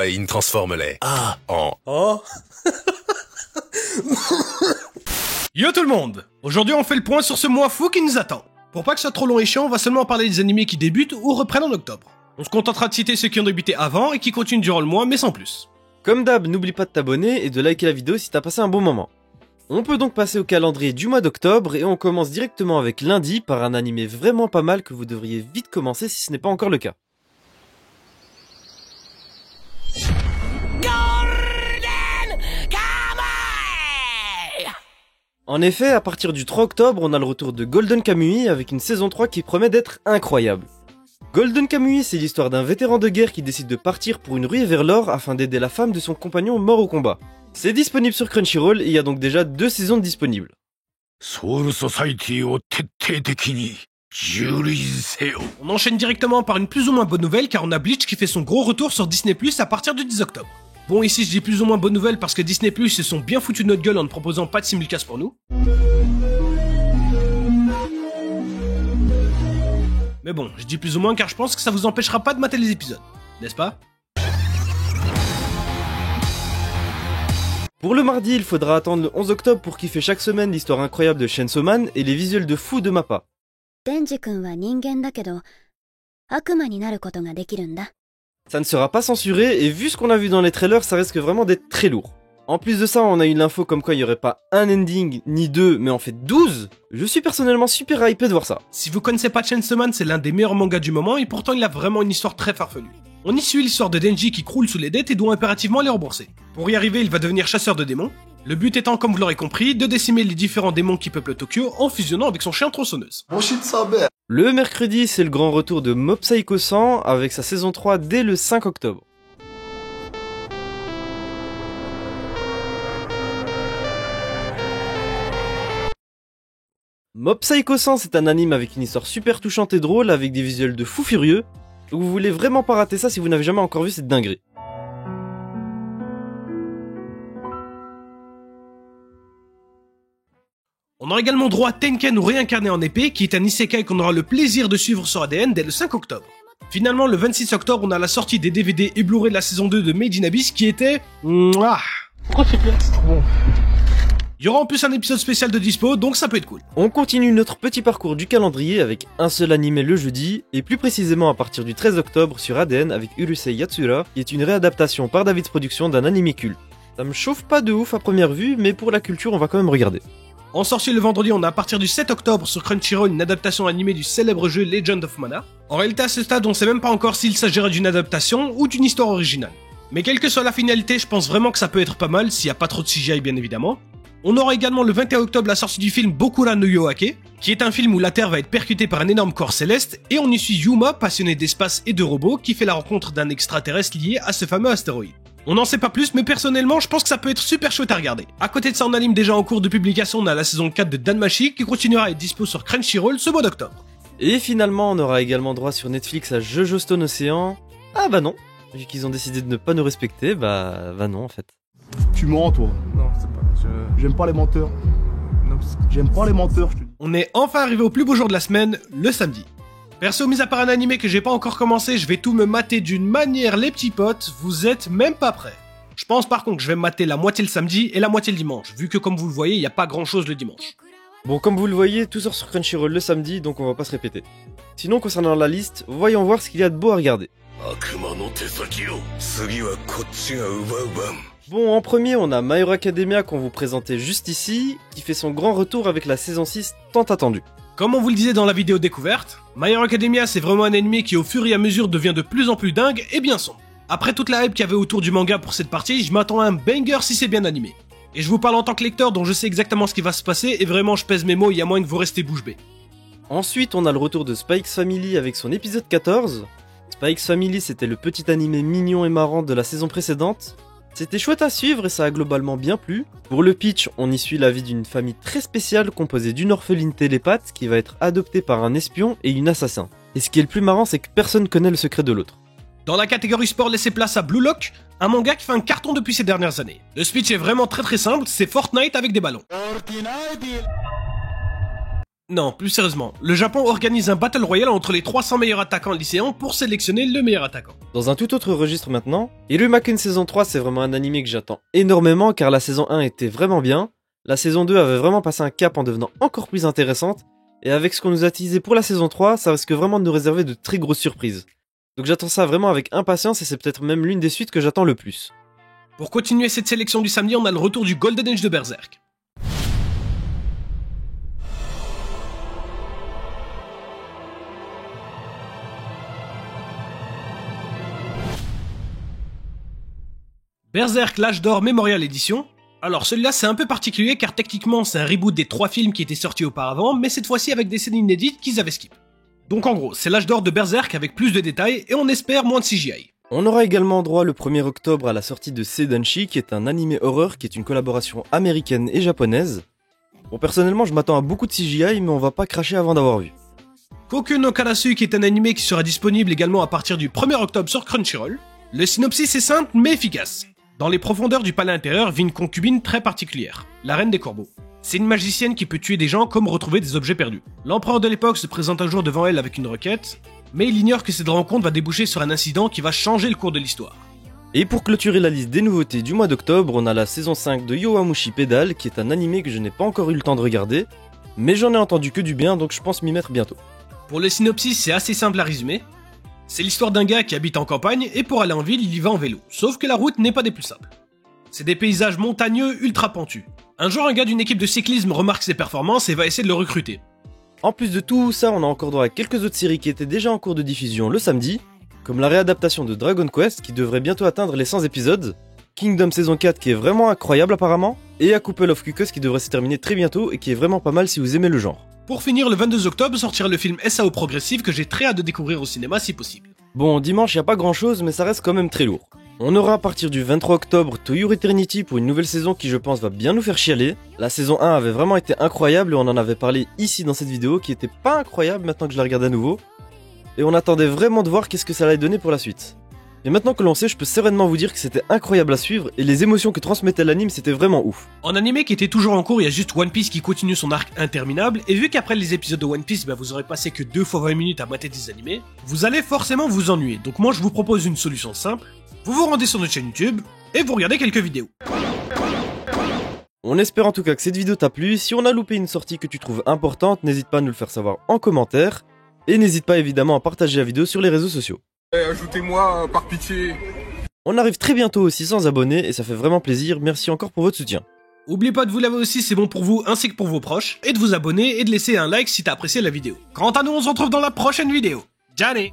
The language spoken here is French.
Pain transforme les A en... Oh. Yo tout le monde. Aujourd'hui on fait le point sur ce mois fou qui nous attend. Pour pas que ce soit trop long et chiant, on va seulement parler des animés qui débutent ou reprennent en octobre. On se contentera de citer ceux qui ont débuté avant et qui continuent durant le mois, mais sans plus. Comme d'hab, n'oublie pas de t'abonner et de liker la vidéo si t'as passé un bon moment. On peut donc passer au calendrier du mois d'octobre et on commence directement avec lundi par un animé vraiment pas mal que vous devriez vite commencer si ce n'est pas encore le cas. En effet, à partir du 3 octobre, on a le retour de Golden Kamuy avec une saison 3 qui promet d'être incroyable. Golden Kamuy, c'est l'histoire d'un vétéran de guerre qui décide de partir pour une ruée vers l'or afin d'aider la femme de son compagnon mort au combat. C'est disponible sur Crunchyroll et il y a donc déjà 2 saisons disponibles. On enchaîne directement par une plus ou moins bonne nouvelle car on a Bleach qui fait son gros retour sur Disney Plus à partir du 10 octobre. Bon, ici je dis plus ou moins bonne nouvelle parce que Disney Plus se sont bien foutus de notre gueule en ne proposant pas de simulcast pour nous. Mais bon, je dis plus ou moins car je pense que ça vous empêchera pas de mater les épisodes, n'est-ce pas? Pour le mardi, il faudra attendre le 11 octobre pour kiffer chaque semaine l'histoire incroyable de Chainsaw Man et les visuels de fou de Mappa. Ça ne sera pas censuré et vu ce qu'on a vu dans les trailers, ça risque vraiment d'être très lourd. En plus de ça, on a eu l'info comme quoi il n'y aurait pas un ending ni 2, mais en fait 12. Je suis personnellement super hypé de voir ça. Si vous connaissez pas Chainsaw Man, c'est l'un des meilleurs mangas du moment et pourtant il a vraiment une histoire très farfelue. On y suit l'histoire de Denji qui croule sous les dettes et doit impérativement les rembourser. Pour y arriver, il va devenir chasseur de démons. Le but étant, comme vous l'aurez compris, de décimer les différents démons qui peuplent Tokyo en fusionnant avec son chien tronçonneuse. Le mercredi, c'est le grand retour de Mob Psycho 100 avec sa saison 3 dès le 5 octobre. Mob Psycho 100, c'est un anime avec une histoire super touchante et drôle avec des visuels de fou furieux. Donc vous voulez vraiment pas rater ça si vous n'avez jamais encore vu cette dinguerie. On aura également droit à Tenken ou réincarné en épée, qui est un isekai qu'on aura le plaisir de suivre sur ADN dès le 5 octobre. Finalement, le 26 octobre, on a la sortie des DVD et Blu-ray de la saison 2 de Made in Abyss qui était... Mouah. Pourquoi c'est bien? C'est trop bon. Il y aura en plus un épisode spécial de dispo, donc ça peut être cool. On continue notre petit parcours du calendrier avec un seul animé le jeudi, et plus précisément à partir du 13 octobre sur ADN avec Urusei Yatsura, qui est une réadaptation par David's Productions d'un animé culte. Ça me chauffe pas de ouf à première vue, mais pour la culture on va quand même regarder. En sortie le vendredi, on a à partir du 7 octobre sur Crunchyroll une adaptation animée du célèbre jeu Legend of Mana. En réalité à ce stade on sait même pas encore s'il s'agira d'une adaptation ou d'une histoire originale. Mais quelle que soit la finalité, je pense vraiment que ça peut être pas mal s'il y a pas trop de CGI bien évidemment. On aura également le 21 octobre la sortie du film Bokura no Yoake, qui est un film où la Terre va être percutée par un énorme corps céleste, et on y suit Yuma, passionné d'espace et de robots, qui fait la rencontre d'un extraterrestre lié à ce fameux astéroïde. On n'en sait pas plus, mais personnellement, je pense que ça peut être super chouette à regarder. À côté de ça, on anime déjà en cours de publication, on a la saison 4 de Danmachi, qui continuera à être dispo sur Crunchyroll ce mois d'octobre. Et finalement, on aura également droit sur Netflix à Jojo Stone Ocean. Ah bah non, vu qu'ils ont décidé de ne pas nous respecter, bah non en fait. Tu mens toi. Non, c'est pas... J'aime pas les menteurs. Non, J'aime pas les menteurs, je te dis. On est enfin arrivé au plus beau jour de la semaine, le samedi. Perso, mis à part un animé que j'ai pas encore commencé, je vais tout me mater d'une manière, les petits potes, vous êtes même pas prêts. Je pense par contre que je vais me mater la moitié le samedi et la moitié le dimanche, vu que comme vous le voyez, il y a pas grand chose le dimanche. Bon, comme vous le voyez, tout sort sur Crunchyroll le samedi, donc on va pas se répéter. Sinon, concernant la liste, voyons voir ce qu'il y a de beau à regarder. Bon, en premier, on a My Hero Academia qu'on vous présentait juste ici, qui fait son grand retour avec la saison 6 tant attendue. Comme on vous le disait dans la vidéo découverte, My Hero Academia c'est vraiment un anime qui au fur et à mesure devient de plus en plus dingue et bien sombre. Après toute la hype qu'il y avait autour du manga pour cette partie, je m'attends à un banger si c'est bien animé. Et je vous parle en tant que lecteur dont je sais exactement ce qui va se passer et vraiment je pèse mes mots, il y a moyen que vous restez bouche bée. Ensuite, on a le retour de Spikes Family avec son épisode 14. Spikes Family, c'était le petit animé mignon et marrant de la saison précédente. C'était chouette à suivre et ça a globalement bien plu. Pour le pitch, on y suit la vie d'une famille très spéciale composée d'une orpheline télépathe qui va être adoptée par un espion et une assassin. Et ce qui est le plus marrant, c'est que personne connaît le secret de l'autre. Dans la catégorie sport, laissez place à Blue Lock, un manga qui fait un carton depuis ces dernières années. Le speech est vraiment très simple, c'est Fortnite avec des ballons. Non, plus sérieusement, le Japon organise un battle royale entre les 300 meilleurs attaquants lycéens pour sélectionner le meilleur attaquant. Dans un tout autre registre maintenant, Irumaken saison 3 c'est vraiment un animé que j'attends énormément car la saison 1 était vraiment bien, la saison 2 avait vraiment passé un cap en devenant encore plus intéressante, et avec ce qu'on nous a teasé pour la saison 3, ça risque vraiment de nous réserver de très grosses surprises. Donc j'attends ça vraiment avec impatience et c'est peut-être même l'une des suites que j'attends le plus. Pour continuer cette sélection du samedi, on a le retour du Golden Age de Berserk. Berserk l'âge d'or Memorial Edition. Alors celui-là c'est un peu particulier car techniquement c'est un reboot des 3 films qui étaient sortis auparavant, mais cette fois-ci avec des scènes inédites qu'ils avaient skip. Donc en gros, c'est l'âge d'or de Berserk avec plus de détails et on espère moins de CGI. On aura également droit le 1er octobre à la sortie de Seidanshi qui est un animé horreur qui est une collaboration américaine et japonaise. Bon personnellement je m'attends à beaucoup de CGI mais on va pas cracher avant d'avoir vu. Koku no Karasu qui est un animé qui sera disponible également à partir du 1er octobre sur Crunchyroll. Le synopsis est simple mais efficace. Dans les profondeurs du palais intérieur vit une concubine très particulière, la reine des corbeaux. C'est une magicienne qui peut tuer des gens comme retrouver des objets perdus. L'empereur de l'époque se présente un jour devant elle avec une requête, mais il ignore que cette rencontre va déboucher sur un incident qui va changer le cours de l'histoire. Et pour clôturer la liste des nouveautés du mois d'octobre, on a la saison 5 de Yowamushi Pedal qui est un animé que je n'ai pas encore eu le temps de regarder, mais j'en ai entendu que du bien donc je pense m'y mettre bientôt. Pour le synopsis, c'est assez simple à résumer. C'est l'histoire d'un gars qui habite en campagne et pour aller en ville, il y va en vélo. Sauf que la route n'est pas des plus simples. C'est des paysages montagneux ultra pentus. Un jour, un gars d'une équipe de cyclisme remarque ses performances et va essayer de le recruter. En plus de tout ça, on a encore droit à quelques autres séries qui étaient déjà en cours de diffusion le samedi, comme la réadaptation de Dragon Quest qui devrait bientôt atteindre les 100 épisodes, Kingdom saison 4 qui est vraiment incroyable apparemment, et A Couple of Cuckoos qui devrait se terminer très bientôt et qui est vraiment pas mal si vous aimez le genre. Pour finir, le 22 octobre sortira le film SAO Progressive que j'ai très hâte de découvrir au cinéma si possible. Bon, dimanche y a pas grand chose mais ça reste quand même très lourd. On aura à partir du 23 octobre To Your Eternity pour une nouvelle saison qui je pense va bien nous faire chialer. La saison 1 avait vraiment été incroyable et on en avait parlé ici dans cette vidéo qui était pas incroyable maintenant que je la regarde à nouveau. Et on attendait vraiment de voir qu'est-ce que ça allait donner pour la suite. Et maintenant que l'on sait, je peux sereinement vous dire que c'était incroyable à suivre et les émotions que transmettait l'anime c'était vraiment ouf. En animé qui était toujours en cours, il y a juste One Piece qui continue son arc interminable, et vu qu'après les épisodes de One Piece, vous aurez passé que 2 fois 20 minutes à mater des animés, vous allez forcément vous ennuyer. Donc moi je vous propose une solution simple, vous vous rendez sur notre chaîne YouTube, et vous regardez quelques vidéos. On espère en tout cas que cette vidéo t'a plu, si on a loupé une sortie que tu trouves importante, n'hésite pas à nous le faire savoir en commentaire, et n'hésite pas évidemment à partager la vidéo sur les réseaux sociaux. Ajoutez-moi par pitié. On arrive très bientôt aux 600 abonnés et ça fait vraiment plaisir, merci encore pour votre soutien. Oubliez pas de vous laver aussi, c'est bon pour vous ainsi que pour vos proches, et de vous abonner et de laisser un like si t'as apprécié la vidéo. Quant à nous, on se retrouve dans la prochaine vidéo. Johnny!